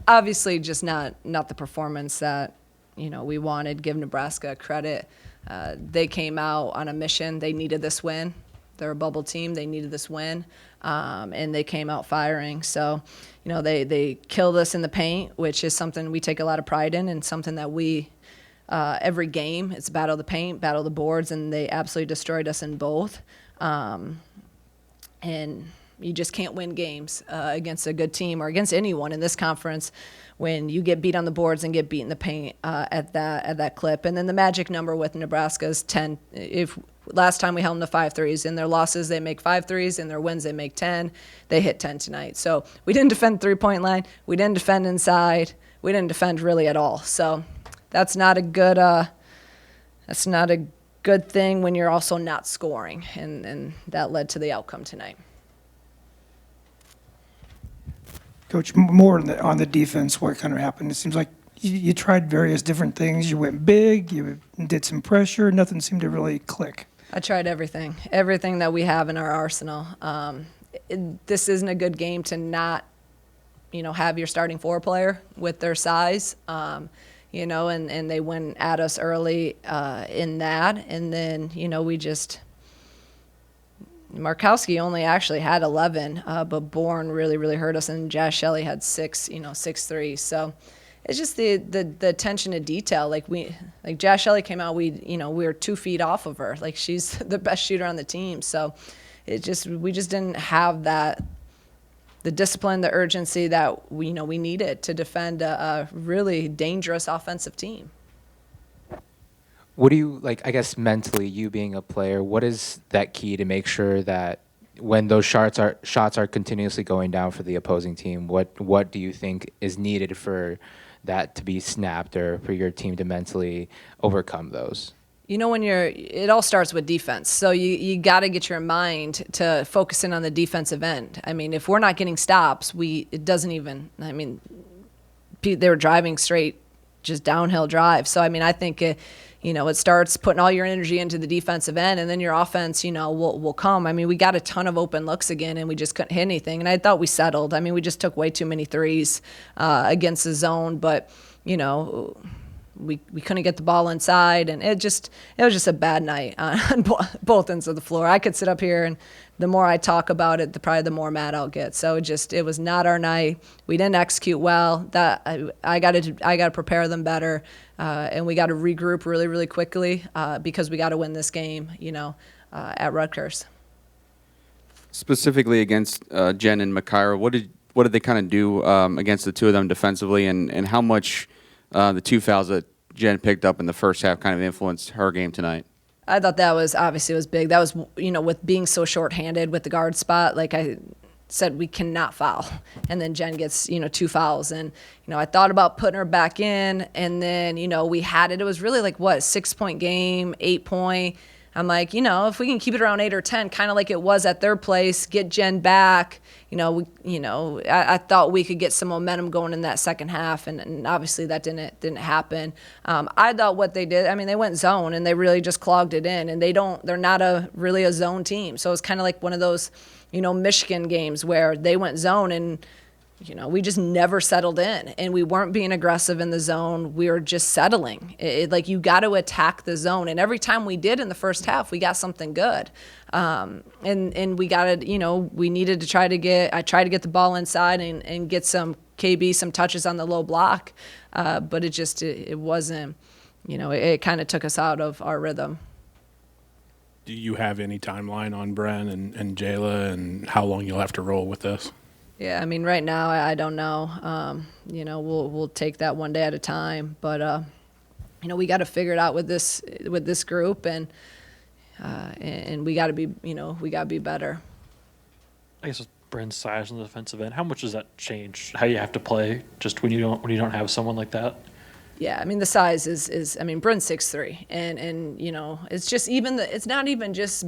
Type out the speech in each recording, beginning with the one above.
obviously just not the performance that, we wanted. Give Nebraska credit. They came out on a mission. They needed this win. They're a bubble team. They needed this win, and they came out firing. So, they killed us in the paint, which is something we take a lot of pride in, and something that we every game it's battle the paint, battle the boards, and they absolutely destroyed us in both. And you just can't win games against a good team or against anyone in this conference when you get beat on the boards and get beat in the paint at that clip. And then the magic number with Nebraska is 10. If last time we held them to 5 threes, in their losses they make 5 threes, in their wins they make 10. They hit 10 tonight. So we didn't defend 3-point line. We didn't defend inside. We didn't defend really at all. So that's not a good thing when you're also not scoring, and that led to the outcome tonight. Coach, more on the defense, what kind of happened? It seems like you tried various different things. You went big, you did some pressure, nothing seemed to really click. I tried everything that we have in our arsenal. This isn't a good game to not, have your starting 4 player with their size, and they went at us early in that. And then, Markowski only actually had 11, but Bourne really, really hurt us, and Jazz Shelley had 6 threes. So it's just the attention to detail. Like Jazz Shelley came out, we were 2 feet off of her. Like, she's the best shooter on the team. So we just didn't have the discipline, the urgency that we needed to defend a really dangerous offensive team. What do you, I guess mentally, you being a player, what is that key to make sure that when those shots are continuously going down for the opposing team, what do you think is needed for that to be snapped, or for your team to mentally overcome those? It all starts with defense. So you got to get your mind to focus in on the defensive end. I mean, if we're not getting stops, they were driving straight, just downhill drive. So, I think it starts putting all your energy into the defensive end, and then your offense, will come. We got a ton of open looks again, and we just couldn't hit anything. And I thought we settled. We just took way too many threes against the zone, but, we couldn't get the ball inside, and it was just a bad night on both ends of the floor. I could sit up here, and the more I talk about it, probably the more mad I'll get. So it was not our night. We didn't execute well. That I got to prepare them better, and we got to regroup really, really quickly because we got to win this game, at Rutgers. Specifically against Jen and Makaira, what did they kind of do against the two of them defensively, and how much the 2 fouls that Jen picked up in the first half kind of influenced her game tonight? I thought that was big. That was, with being so shorthanded with the guard spot, like I said, we cannot foul. And then Jen gets, 2 fouls. And, I thought about putting her back in, and then, we had it. It was really 6-point game, 8-point. I'm like, if we can keep it around 8 or 10, kind of like it was at their place, get Jen back, I thought we could get some momentum going in that second half, and obviously that didn't happen. I thought what they did, they went zone, and they really just clogged it in, and they're not really a zone team. So it's kind of like one of those, Michigan games where they went zone, and we just never settled in, and we weren't being aggressive in the zone. We were just settling. You got to attack the zone, and every time we did in the first half, we got something good. And we got to, we needed to I tried to get the ball inside and get some touches on the low block, but it wasn't, it kind of took us out of our rhythm. Do you have any timeline on Bran and Jayla, and how long you'll have to roll with this? Yeah, right now I don't know. We'll take that one day at a time, but we got to figure it out with this group, and we got to be better. I guess with Bran's size on the defensive end, how much does that change how you have to play just when you don't have someone like that? Yeah, the size is Bryn's 6'3", and it's just it's not even just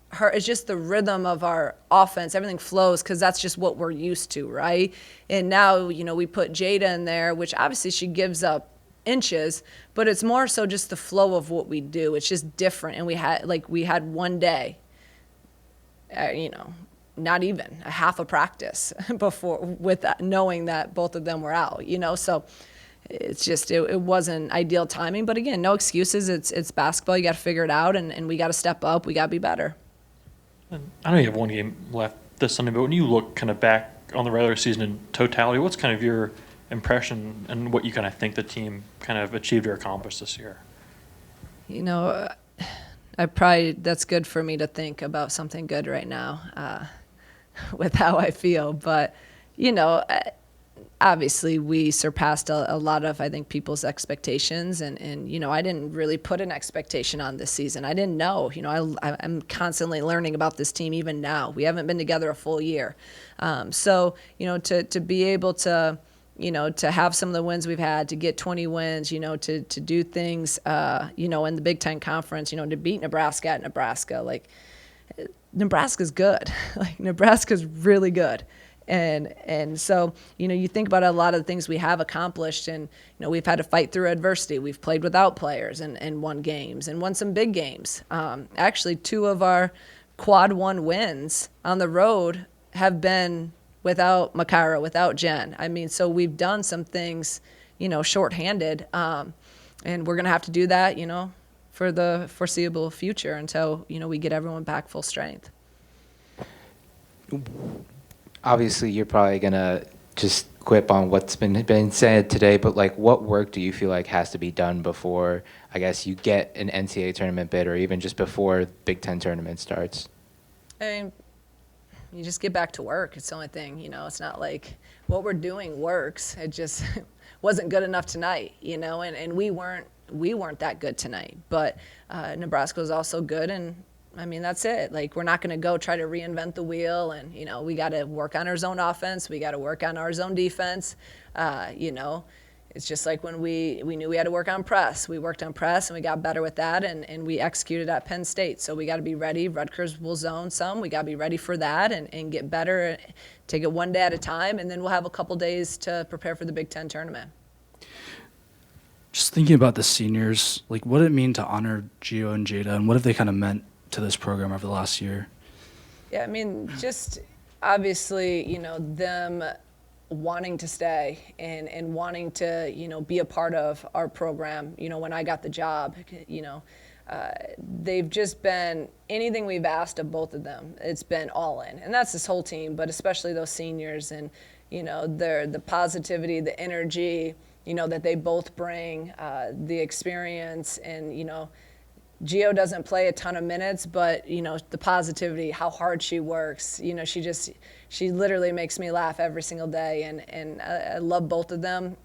her, it's just the rhythm of our offense. Everything flows because that's just what we're used to, right? And now, we put Jada in there, which obviously she gives up inches, but it's more so just the flow of what we do. It's just different. And we had one day, not even a half a practice before with that, knowing that both of them were out, so it's just, it wasn't ideal timing, but again, no excuses. It's basketball. You got to figure it out, and we got to step up. We got to be better. And I know you have one game left this Sunday, but when you look kind of back on the regular season in totality, what's kind of your impression and what you kind of think the team kind of achieved or accomplished this year? That's good for me to think about something good right now with how I feel. But, obviously we surpassed a lot of, I think, people's expectations. And I didn't really put an expectation on this season. I didn't know. I'm constantly learning about this team even now. We haven't been together a full year. So, to be able to, to have some of the wins we've had, to get 20 wins, to do things, in the Big Ten Conference, to beat Nebraska at Nebraska. Like, Nebraska's good. Like, Nebraska's really good. And so, you think about a lot of the things we have accomplished, and, we've had to fight through adversity. We've played without players and won games and won some big games. Actually, 2 of our quad 1 wins on the road have been without Makara, without Jen. I mean, so we've done some things, shorthanded, and we're going to have to do that, for the foreseeable future until, we get everyone back full strength. Obviously, you're probably going to just quip on what's been said today, but like, what work do you feel like has to be done before, I guess, you get an NCAA tournament bid, or even just before the Big Ten tournament starts? I mean, you just get back to work. It's the only thing, it's not like what we're doing works. It just wasn't good enough tonight, and we weren't that good tonight, but Nebraska was also good. And I mean, that's it. Like, we're not going to go try to reinvent the wheel, and, we got to work on our zone offense. We got to work on our zone defense. It's just like when we knew we had to work on press. We worked on press, and we got better with that, and we executed at Penn State. So we got to be ready. Rutgers will zone some. We got to be ready for that and get better, take it one day at a time, and then we'll have a couple days to prepare for the Big Ten tournament. Just thinking about the seniors, like, what did it mean to honor Gio and Jada, and what have they kind of meant to this program over the last year? Yeah, I mean, just obviously, them wanting to stay and wanting to, be a part of our program, when I got the job, they've just been, anything we've asked of both of them, it's been all in. And that's this whole team, but especially those seniors, and, the positivity, the energy, that they both bring, the experience, and, Gio doesn't play a ton of minutes, but, the positivity, how hard she works, she literally makes me laugh every single day, and I love both of them.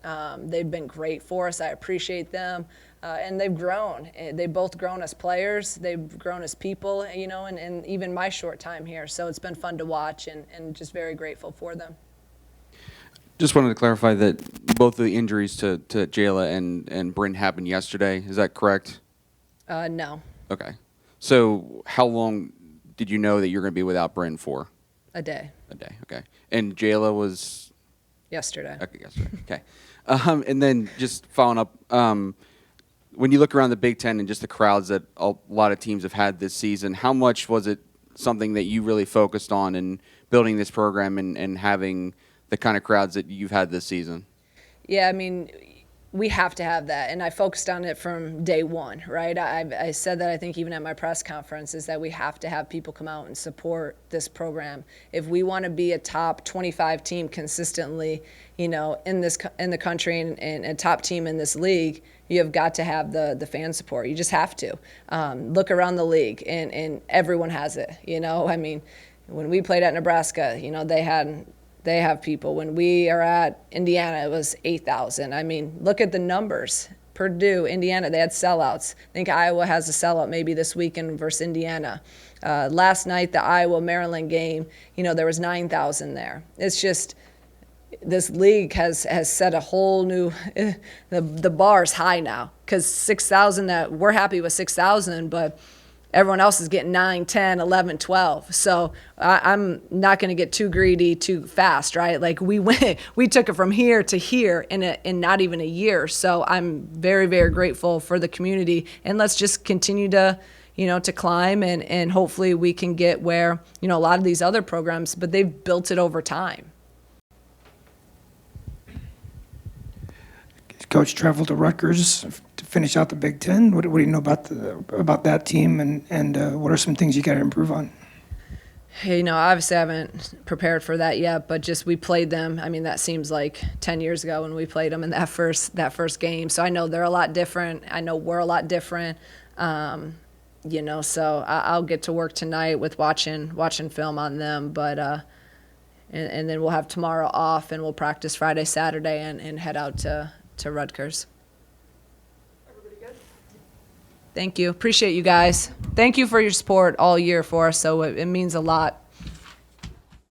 They've been great for us. I appreciate them, and they've grown. They've both grown as players. They've grown as people, and even my short time here. So it's been fun to watch, and just very grateful for them. Just wanted to clarify that both of the injuries to Jayla and Bryn happened yesterday. Is that correct? No. Okay. So how long did you know that you're going to be without Bryn for? A day. A day, okay. And Jayla was? Yesterday. Okay, yesterday, okay. And then just following up, when you look around the Big Ten and just the crowds that a lot of teams have had this season, how much was it something that you really focused on in building this program and having the kind of crowds that you've had this season? Yeah, I mean, we have to have that, and I focused on it from day one, right? I said that, I think, even at my press conference, is that we have to have people come out and support this program. If we want to be a top 25 team consistently, in the country, and a top team in this league, you have got to have the fan support. You just have to. Look around the league, and everyone has it, I mean, when we played at Nebraska, they have people. When we are at Indiana, it was 8,000. I mean, look at the numbers. Purdue, Indiana, they had sellouts. I think Iowa has a sellout maybe this weekend versus Indiana. Last night, the Iowa-Maryland game, there was 9,000 there. It's just, this league has set a whole new, the bar's high now, because 6,000, that we're happy with 6,000, but everyone else is getting 9, 10, 11, 12. So I'm not going to get too greedy too fast, right? Like, we took it from here to here in not even a year. So I'm very, very grateful for the community. And let's just continue to, to climb, and hopefully we can get where, a lot of these other programs, but they've built it over time. Coach traveled to Rutgers to finish out the Big Ten. What do you know about that team, and what are some things you got to improve on? Hey, obviously I haven't prepared for that yet, but just we played them. I mean, that seems like 10 years ago when we played them in that first game. So I know they're a lot different. I know we're a lot different. So I'll get to work tonight with watching film on them, but and then we'll have tomorrow off, and we'll practice Friday, Saturday, and head out to Rutgers. Everybody good? Thank you. Appreciate you guys. Thank you for your support all year for us. So it means a lot.